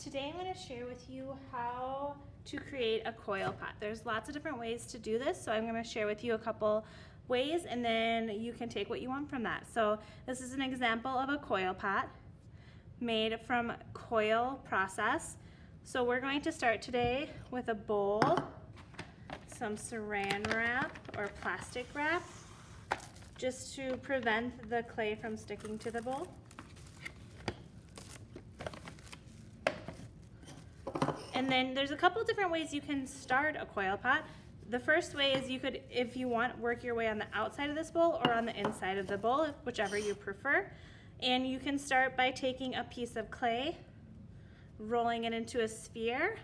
Today I'm going to share with you how to create a coil pot. There's lots of different ways to do this, so I'm going to share with you a couple ways and then you can take what you want from that. So this is an example of a coil pot made from coil process. So we're going to start today with a bowl, some saran wrap or plastic wrap, just to prevent the clay from sticking to the bowl. And then there's a couple different ways you can start a coil pot. The first way is you could, if you want, work your way on the outside of this bowl or on the inside of the bowl, whichever you prefer. And you can start by taking a piece of clay, rolling it into a sphere,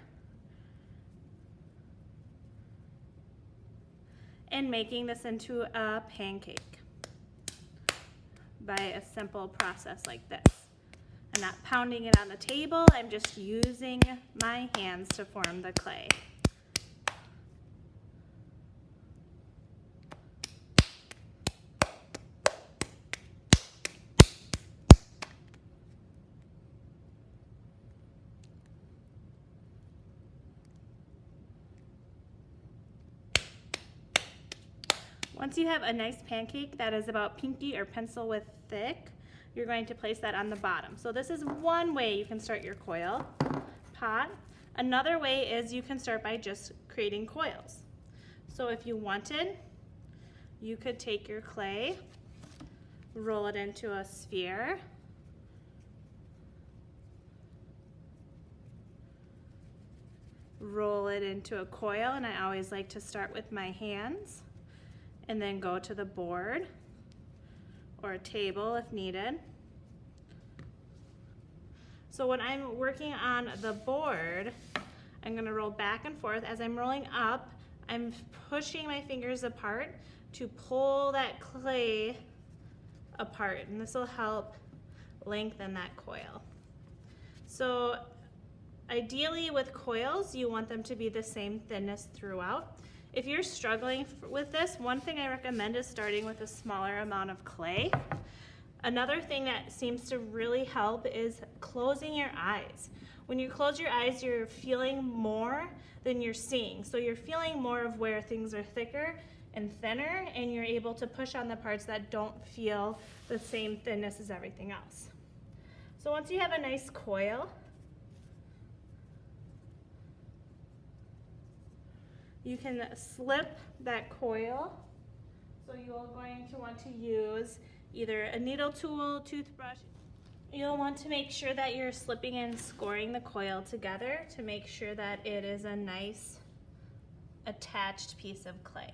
and making this into a pancake by a simple process like this. I'm not pounding it on the table, I'm just using my hands to form the clay. Once you have a nice pancake that is about pinky or pencil width thick, you're going to place that on the bottom. So this is one way you can start your coil pot. Another way is you can start by just creating coils. So if you wanted, you could take your clay, roll it into a sphere, roll it into a coil, and I always like to start with my hands and then go to the board or a table if needed. So when I'm working on the board, I'm going to roll back and forth. As I'm rolling up, I'm pushing my fingers apart to pull that clay apart, and this will help lengthen that coil. So ideally with coils, you want them to be the same thinness throughout. If you're struggling with this, one thing I recommend is starting with a smaller amount of clay. Another thing that seems to really help is closing your eyes. When you close your eyes, you're feeling more than you're seeing. So you're feeling more of where things are thicker and thinner, and you're able to push on the parts that don't feel the same thinness as everything else. So once you have a nice coil, you can slip that coil. So you're going to want to use either a needle tool, toothbrush. You'll want to make sure that you're slipping and scoring the coil together to make sure that it is a nice attached piece of clay.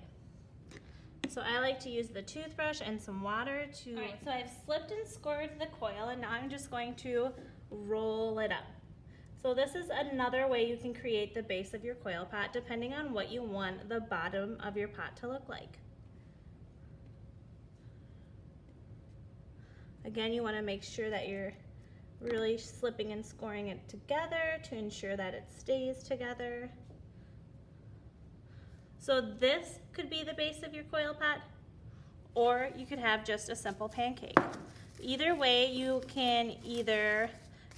So I like to use the toothbrush and some water to... All right, so I've slipped and scored the coil, and now I'm just going to roll it up. So this is another way you can create the base of your coil pot depending on what you want the bottom of your pot to look like. Again, you want to make sure that you're really slipping and scoring it together to ensure that it stays together. So this could be the base of your coil pot, or you could have just a simple pancake. Either way, you can either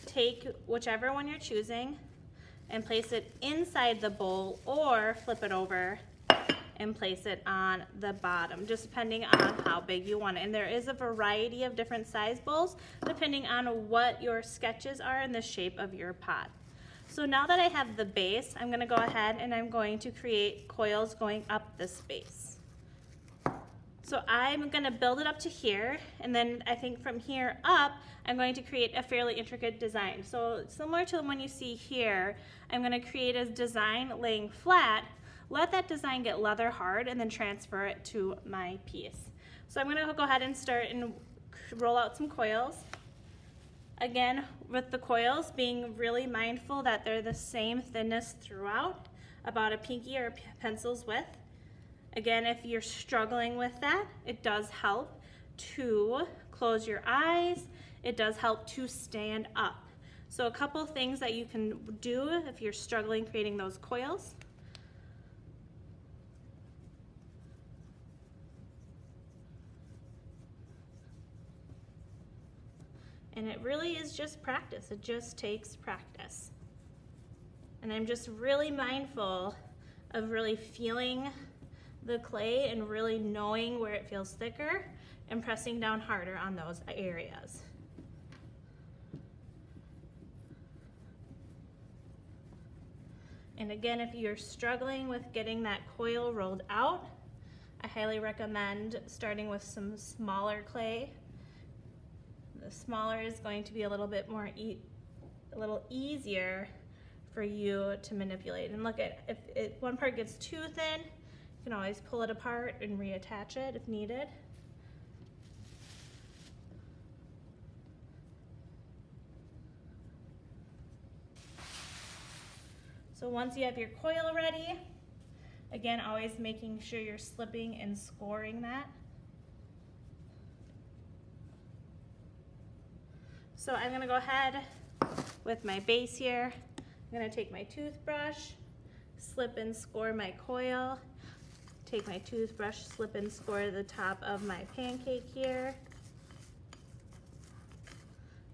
take whichever one you're choosing and place it inside the bowl, or flip it over and place it on the bottom, just depending on how big you want it. And there is a variety of different size bowls depending on what your sketches are and the shape of your pot. So now that I have the base, I'm going to go ahead and I'm going to create coils going up this base. So I'm going to build it up to here, and then I think from here up, I'm going to create a fairly intricate design. So similar to the one you see here, I'm going to create a design laying flat, let that design get leather hard, and then transfer it to my piece. So I'm going to go ahead and start and roll out some coils. Again, with the coils, being really mindful that they're the same thinness throughout, about a pinky or a pencil's width. Again, if you're struggling with that, it does help to close your eyes. It does help to stand up. So a couple things that you can do if you're struggling creating those coils. And it really is just practice. It just takes practice. And I'm just really mindful of really feeling the clay and really knowing where it feels thicker and pressing down harder on those areas. And again, if you're struggling with getting that coil rolled out, I highly recommend starting with some smaller clay. The smaller is going to be a little bit more, a little easier for you to manipulate. And look at, if one part gets too thin, you can always pull it apart and reattach it if needed. So once you have your coil ready, again, always making sure you're slipping and scoring that. So I'm gonna go ahead with my base here. I'm gonna take my toothbrush, slip and score my coil, take my toothbrush, slip and score the top of my pancake here.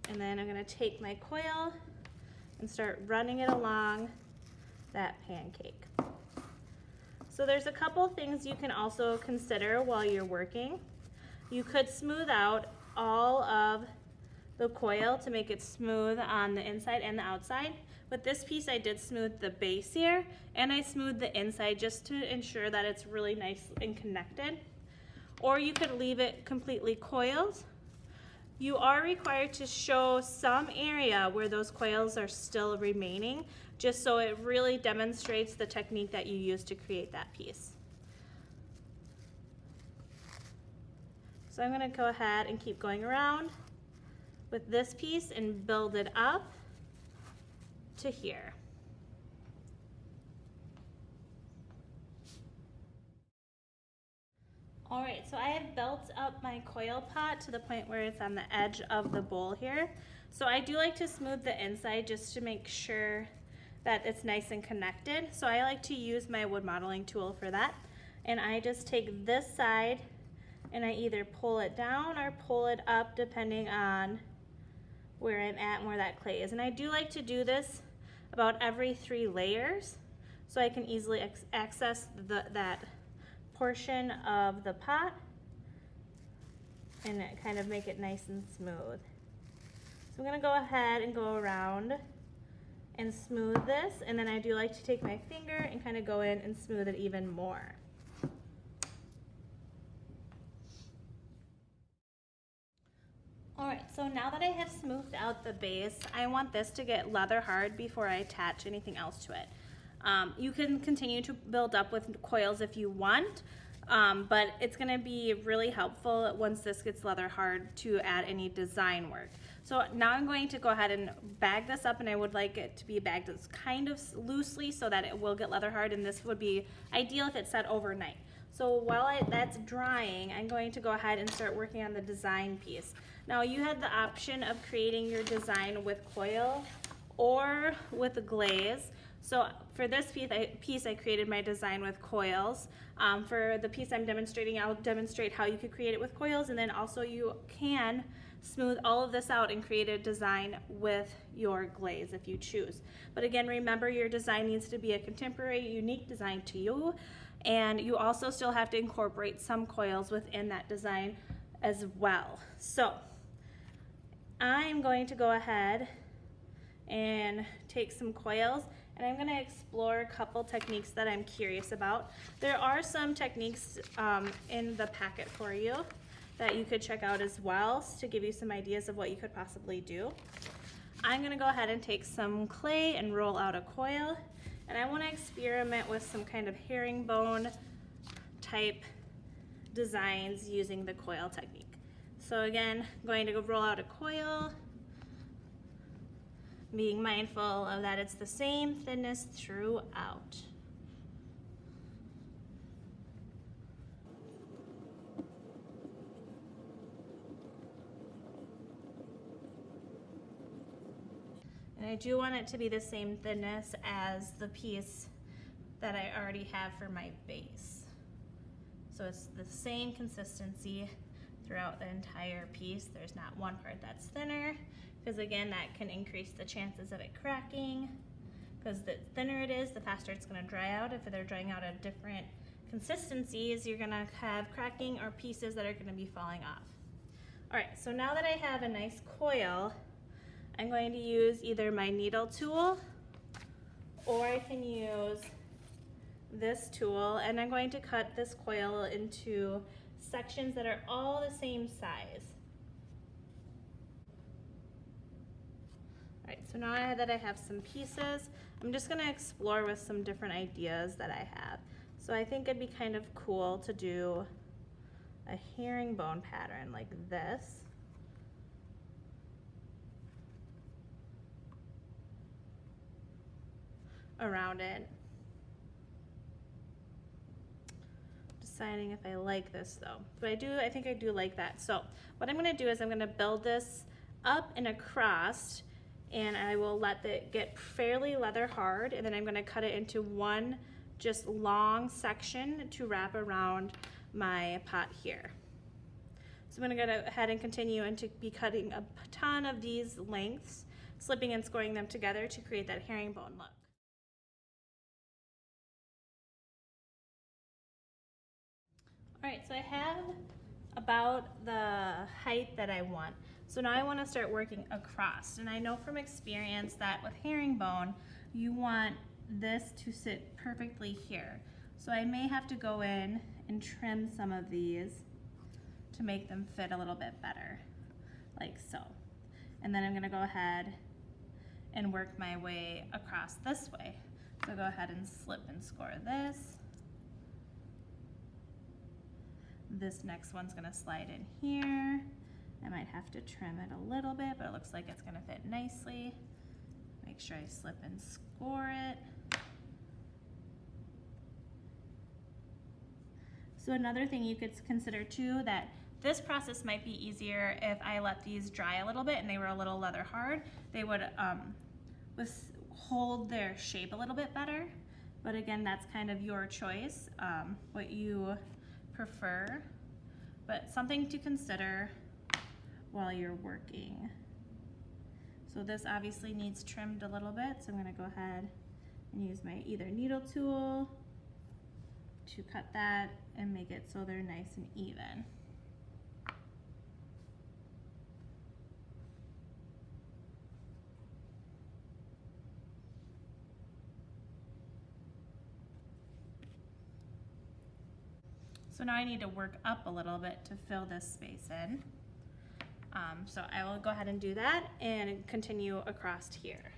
And then I'm gonna take my coil and start running it along that pancake. So there's a couple things you can also consider while you're working. You could smooth out all of the coil to make it smooth on the inside and the outside. With this piece, I did smooth the base here, and I smoothed the inside just to ensure that it's really nice and connected. Or you could leave it completely coiled. You are required to show some area where those coils are still remaining, just so it really demonstrates the technique that you use to create that piece. So I'm gonna go ahead and keep going around with this piece and build it up to here. All right, so I have built up my coil pot to the point where it's on the edge of the bowl here. So I do like to smooth the inside just to make sure that it's nice and connected. So I like to use my wood modeling tool for that. And I just take this side and I either pull it down or pull it up depending on where I'm at and where that clay is. And I do like to do this about every 3 layers so I can easily access that portion of the pot and kind of make it nice and smooth. So I'm gonna go ahead and go around and smooth this, and then I do like to take my finger and kind of go in and smooth it even more. All right, so now that I have smoothed out the base, I want this to get leather hard before I attach anything else to it. You can continue to build up with coils if you want, but it's gonna be really helpful once this gets leather hard to add any design work. So now I'm going to go ahead and bag this up, and I would like it to be bagged kind of loosely so that it will get leather hard, and this would be ideal if it's set overnight. So while that's drying, I'm going to go ahead and start working on the design piece. Now you had the option of creating your design with coil or with a glaze. So for this piece, I created my design with coils. For the piece I'm demonstrating, I'll demonstrate how you could create it with coils, and then also you can smooth all of this out and create a design with your glaze if you choose. But again, remember your design needs to be a contemporary, unique design to you, and you also still have to incorporate some coils within that design as well. So I'm going to go ahead and take some coils, and I'm going to explore a couple techniques that I'm curious about. There are some techniques in the packet for you that you could check out as well to give you some ideas of what you could possibly do. I'm going to go ahead and take some clay and roll out a coil, and I want to experiment with some kind of herringbone type designs using the coil technique. So again, I'm going to go roll out a coil, being mindful of that it's the same thinness throughout. And I do want it to be the same thinness as the piece that I already have for my base. So it's the same consistency throughout the entire piece. There's not one part that's thinner, because again, that can increase the chances of it cracking, because the thinner it is, the faster it's going to dry out. If they're drying out at different consistencies, you're going to have cracking or pieces that are going to be falling off. All right, so now that I have a nice coil, I'm going to use either my needle tool or I can use this tool, and I'm going to cut this coil into sections that are all the same size. All right, so now that I have some pieces, I'm just gonna explore with some different ideas that I have. So I think it'd be kind of cool to do a herringbone pattern like this. Around it. Deciding if I like this though. But I think I do like that. So what I'm gonna do is I'm gonna build this up and across, and I will let it get fairly leather hard, and then I'm gonna cut it into one just long section to wrap around my pot here. So I'm gonna go ahead and continue and to be cutting a ton of these lengths, slipping and scoring them together to create that herringbone look. All right, so I have about the height that I want. So now I want to start working across. And I know from experience that with herringbone, you want this to sit perfectly here. So I may have to go in and trim some of these to make them fit a little bit better, like so. And then I'm gonna go ahead and work my way across this way. So go ahead and slip and score this. This next one's gonna slide in here. I might have to trim it a little bit, but it looks like it's gonna fit nicely. Make sure I slip and score it. So another thing you could consider too, that this process might be easier if I let these dry a little bit and they were a little leather hard. They would hold their shape a little bit better. But again, that's kind of your choice, what you prefer, but something to consider while you're working. So this obviously needs trimmed a little bit, so I'm gonna go ahead and use my either needle tool to cut that and make it so they're nice and even. So now I need to work up a little bit to fill this space in. So I will go ahead and do that and continue across here.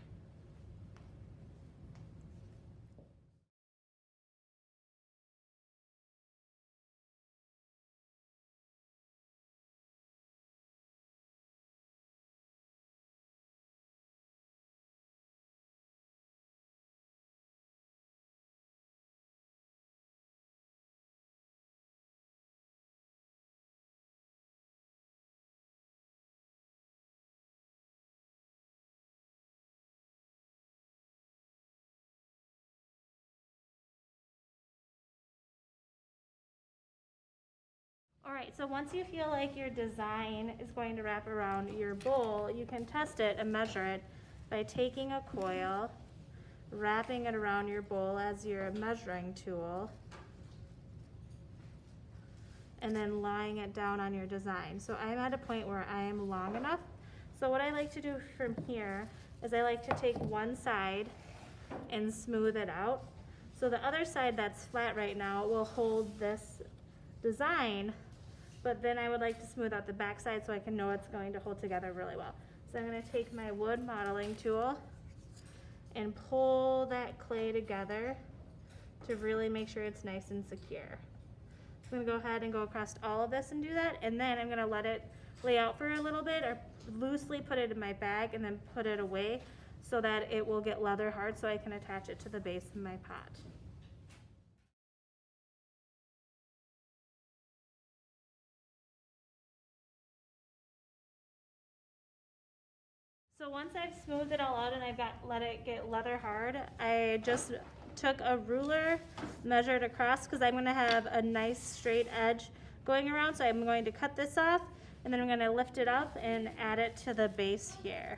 All right, so once you feel like your design is going to wrap around your bowl, you can test it and measure it by taking a coil, wrapping it around your bowl as your measuring tool, and then lying it down on your design. So I'm at a point where I am long enough. So what I like to do from here is I like to take one side and smooth it out. So the other side that's flat right now will hold this design, but then I would like to smooth out the back side so I can know it's going to hold together really well. So I'm gonna take my wood modeling tool and pull that clay together to really make sure it's nice and secure. I'm gonna go ahead and go across all of this and do that, and then I'm gonna let it lay out for a little bit or loosely put it in my bag and then put it away so that it will get leather hard so I can attach it to the base of my pot. So once I've smoothed it all out and I've let it get leather hard, I just took a ruler, measured across because I'm going to have a nice straight edge going around. So I'm going to cut this off and then I'm going to lift it up and add it to the base here.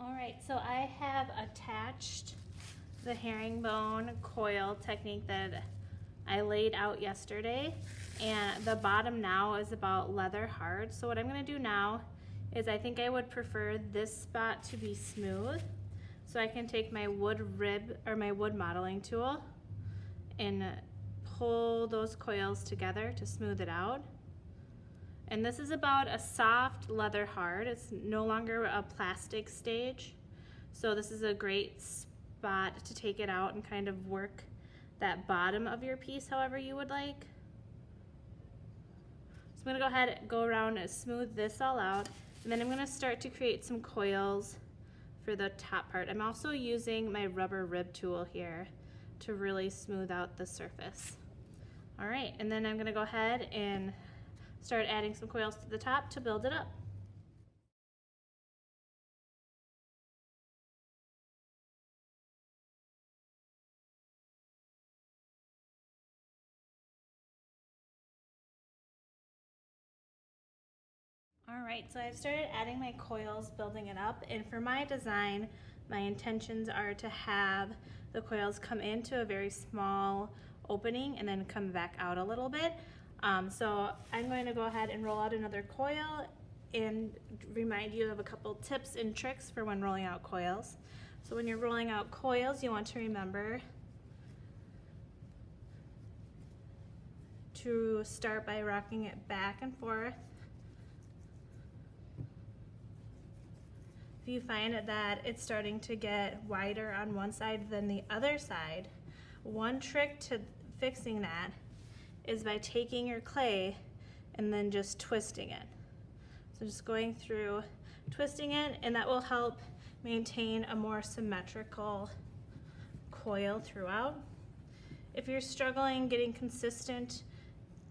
All right, so I have attached the herringbone coil technique that I laid out yesterday, and the bottom now is about leather hard. So what I'm gonna do now is I think I would prefer this spot to be smooth. So I can take my wood rib or my wood modeling tool and pull those coils together to smooth it out. And this is about a soft leather hard. It's no longer a plastic stage. So this is a great spot to take it out and kind of work that bottom of your piece however you would like. So I'm gonna go ahead and go around and smooth this all out. And then I'm gonna start to create some coils for the top part. I'm also using my rubber rib tool here to really smooth out the surface. All right, and then I'm gonna go ahead and start adding some coils to the top to build it up. All right, so I've started adding my coils, building it up, and for my design, my intentions are to have the coils come into a very small opening and then come back out a little bit. So I'm going to go ahead and roll out another coil and remind you of a couple tips and tricks for when rolling out coils. So when you're rolling out coils, you want to remember to start by rocking it back and forth. If you find that it's starting to get wider on one side than the other side, one trick to fixing that is by taking your clay and then just twisting it. So just going through, twisting it, and that will help maintain a more symmetrical coil throughout. If you're struggling getting consistent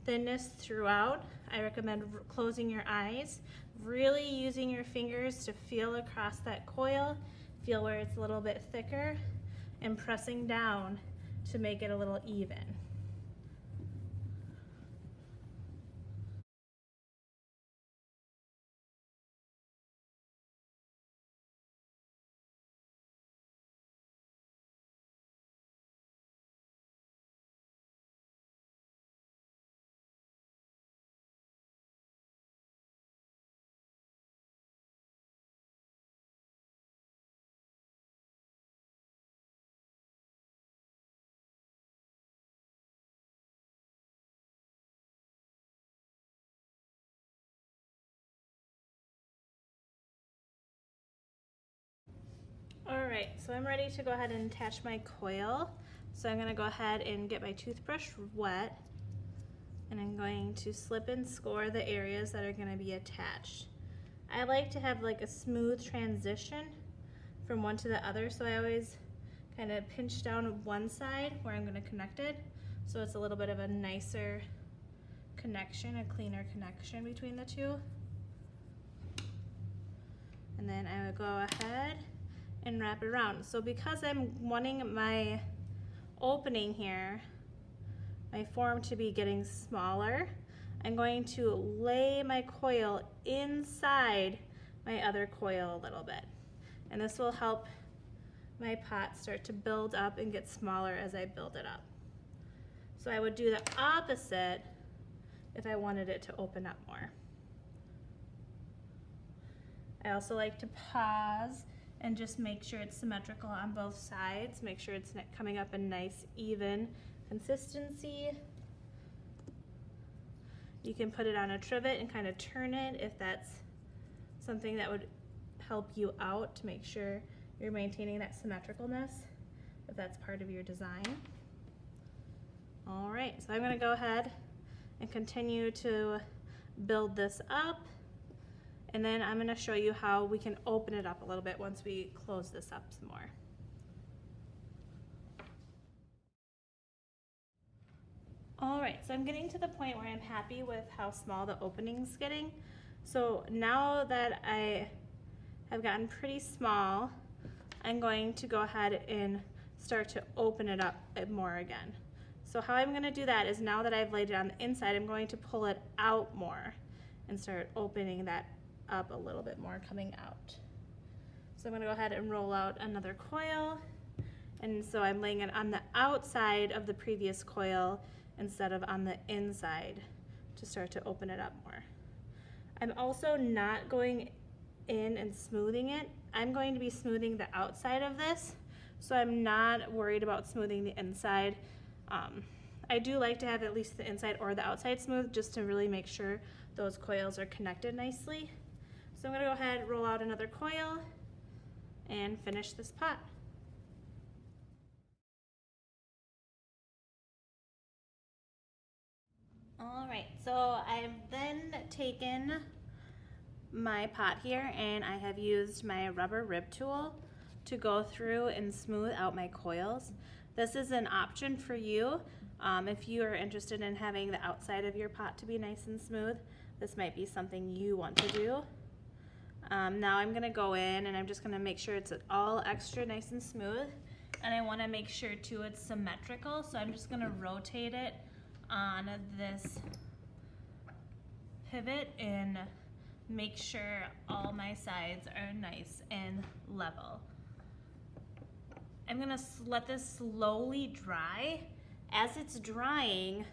thinness throughout, I recommend closing your eyes, really using your fingers to feel across that coil, feel where it's a little bit thicker, and pressing down to make it a little even. All right, so I'm ready to go ahead and attach my coil. So I'm gonna go ahead and get my toothbrush wet, and I'm going to slip and score the areas that are gonna be attached. I like to have like a smooth transition from one to the other, so I always kind of pinch down one side where I'm gonna connect it, so it's a little bit of a nicer connection, a cleaner connection between the two. And then I would go ahead and wrap it around. So because I'm wanting my opening here, my form to be getting smaller, I'm going to lay my coil inside my other coil a little bit. And this will help my pot start to build up and get smaller as I build it up. So I would do the opposite if I wanted it to open up more. I also like to pause and just make sure it's symmetrical on both sides. Make sure it's coming up in nice, even consistency. You can put it on a trivet and kind of turn it if that's something that would help you out to make sure you're maintaining that symmetricalness, if that's part of your design. All right, so I'm gonna go ahead and continue to build this up. And then I'm gonna show you how we can open it up a little bit once we close this up some more. All right, so I'm getting to the point where I'm happy with how small the opening's getting. So now that I have gotten pretty small, I'm going to go ahead and start to open it up more again. So how I'm gonna do that is, now that I've laid it on the inside, I'm going to pull it out more and start opening that up a little bit more coming out. So I'm gonna go ahead and roll out another coil. And so I'm laying it on the outside of the previous coil instead of on the inside to start to open it up more. I'm also not going in and smoothing it. I'm going to be smoothing the outside of this, so I'm not worried about smoothing the inside. I do like to have at least the inside or the outside smooth just to really make sure those coils are connected nicely. So I'm gonna go ahead and roll out another coil and finish this pot. All right, so I've then taken my pot here and I have used my rubber rib tool to go through and smooth out my coils. This is an option for you. If you are interested in having the outside of your pot to be nice and smooth, this might be something you want to do. Now I'm gonna go in and I'm just gonna make sure it's all extra nice and smooth. And I wanna make sure too it's symmetrical, so I'm just gonna rotate it on this pivot and make sure all my sides are nice and level. I'm gonna let this slowly dry. As it's drying,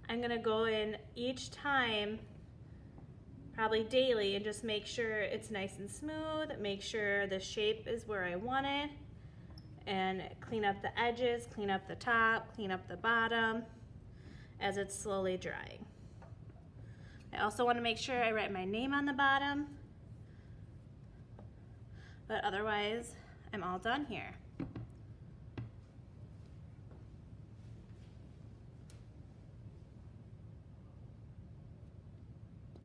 I'm gonna go in each time, probably daily, and just make sure it's nice and smooth, make sure the shape is where I want it, and clean up the edges, clean up the top, clean up the bottom as it's slowly drying. I also want to make sure I write my name on the bottom, but otherwise I'm all done here.